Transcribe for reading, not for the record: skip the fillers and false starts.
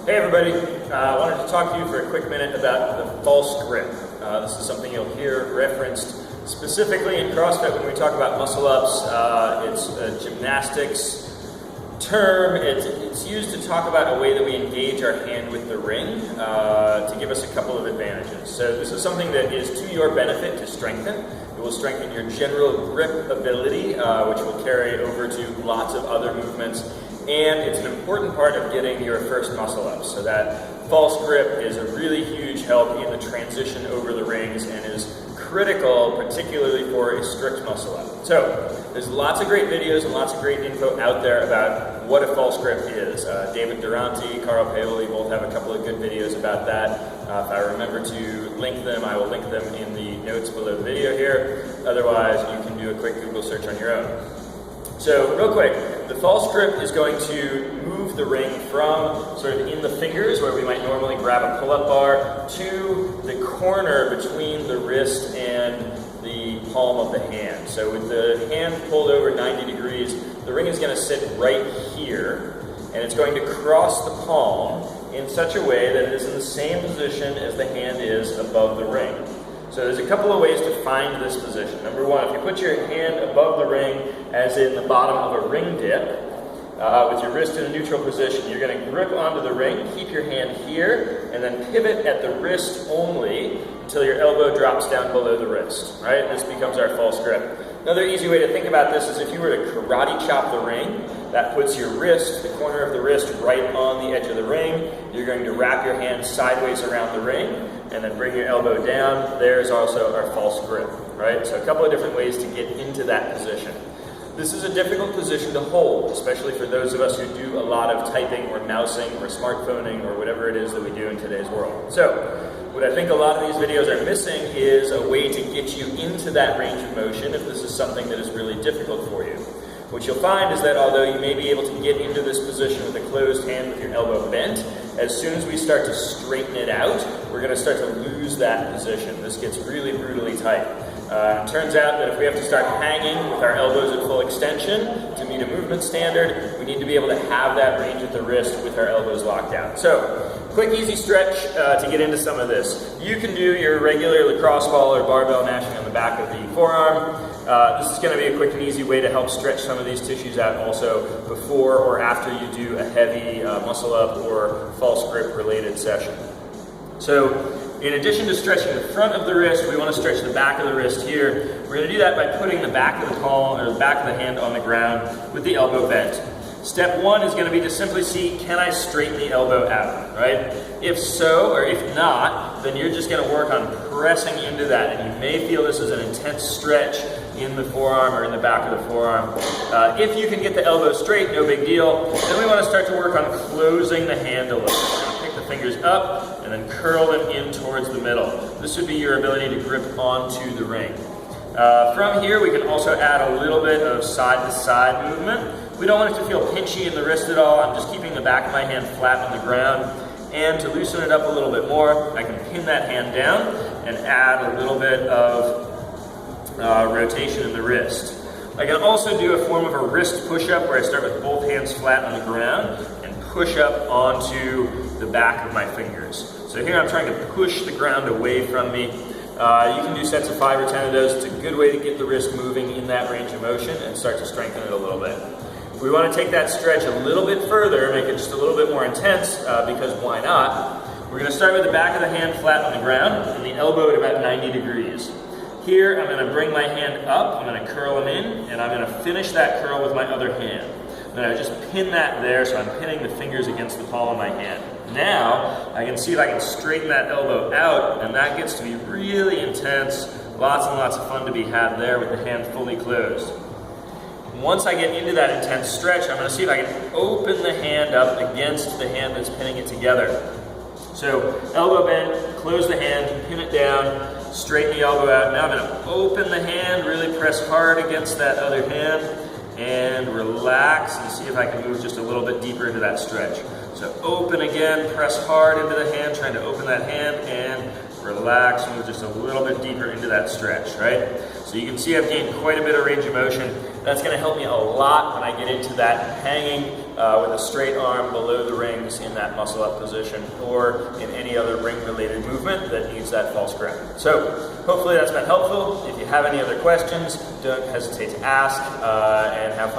Hey everybody, I wanted to talk to you for a quick minute about the false grip. This is something you'll hear referenced specifically in CrossFit when we talk about muscle ups. It's a gymnastics term. It's used to talk about a way that we engage our hand with the ring to give us a couple of advantages. So this is something that is to your benefit to strengthen. It will strengthen your general grip ability, which will carry over to lots of other movements. And it's an important part of getting your first muscle up. So that false grip is a really huge help in the transition over the rings and is critical, particularly for a strict muscle up. So there's lots of great videos and lots of great info out there about what a false grip is. David Durante, Carl Paoli both have a couple of good videos about that. If I remember to link them, I will link them in the notes below the video here. Otherwise, you can do a quick Google search on your own. So real quick, the false grip is going to move the ring from sort of in the fingers where we might normally grab a pull-up bar to the corner between the wrist and the palm of the hand. So with the hand pulled over 90 degrees, the ring is going to sit right here, and it's going to cross the palm in such a way that it is in the same position as the hand is above the ring. So there's a couple of ways to find this position. Number one, if you put your hand above the ring, as in the bottom of a ring dip, with your wrist in a neutral position, you're going to grip onto the ring, keep your hand here, and then pivot at the wrist only until your elbow drops down below the wrist, right? This becomes our false grip. Another easy way to think about this is if you were to karate chop the ring, that puts your wrist, the corner of the wrist, right on the edge of the ring. You're going to wrap your hand sideways around the ring and then bring your elbow down. There's also our false grip, right? So a couple of different ways to get into that position. This is a difficult position to hold, especially for those of us who do a lot of typing or mousing or smartphoning or whatever it is that we do in today's world. So what I think a lot of these videos are missing is a way to get you into that range of motion if this is something that is really difficult for you. What you'll find is that although you may be able to get into this position with a closed hand with your elbow bent, as soon as we start to straighten it out, we're going to start to lose that position. This gets really brutally tight. It turns out that if we have to start hanging with our elbows at full extension to meet a movement standard, we need to be able to have that range at the wrist with our elbows locked out. So, quick easy stretch to get into some of this. You can do your regular lacrosse ball or barbell mashing on the back of the forearm. This is going to be a quick and easy way to help stretch some of these tissues out also before or after you do a heavy muscle up or false grip related session. So in addition to stretching the front of the wrist, we want to stretch the back of the wrist here. We're going to do that by putting the back of the palm or the back of the hand on the ground with the elbow bent. Step one is going to be to simply see, can I straighten the elbow out, right? If so, or if not, then you're just going to work on pressing into that. And you may feel this as an intense stretch in the forearm or in the back of the forearm. If you can get the elbow straight, no big deal. Then we want to start to work on closing the hand a little. We're going to pick the fingers up and then curl them in towards the middle. This would be your ability to grip onto the ring. From here, we can also add a little bit of side-to-side movement. We don't want it to feel pinchy in the wrist at all. I'm just keeping the back of my hand flat on the ground. And to loosen it up a little bit more, I can pin that hand down and add a little bit of rotation in the wrist. I can also do a form of a wrist push-up where I start with both hands flat on the ground and push up onto the back of my fingers. So here I'm trying to push the ground away from me. You can do sets of 5 or 10 of those. It's a good way to get the wrist moving in that range of motion and start to strengthen it a little bit. We want to take that stretch a little bit further, make it just a little bit more intense, because why not? We're going to start with the back of the hand flat on the ground and the elbow at about 90 degrees. Here, I'm going to bring my hand up, I'm going to curl them in, and I'm going to finish that curl with my other hand. Then I just pin that there, so I'm pinning the fingers against the palm of my hand. Now, I can see if I can straighten that elbow out, and that gets to be really intense. Lots and lots of fun to be had there with the hand fully closed. Once I get into that intense stretch, I'm going to see if I can open the hand up against the hand that's pinning it together. So, elbow bend, close the hand, pin it down, straighten the elbow out. Now I'm going to open the hand, really press hard against that other hand, and relax and see if I can move just a little bit deeper into that stretch. So open again, press hard into the hand, trying to open that hand, and relax, move just a little bit deeper into that stretch, right? So you can see I've gained quite a bit of range of motion. That's going to help me a lot when I get into that hanging with a straight arm below the rings in that muscle up position, or in any other ring-related movement that needs that false grip. So hopefully that's been helpful. If you have any other questions, don't hesitate to ask, and have fun.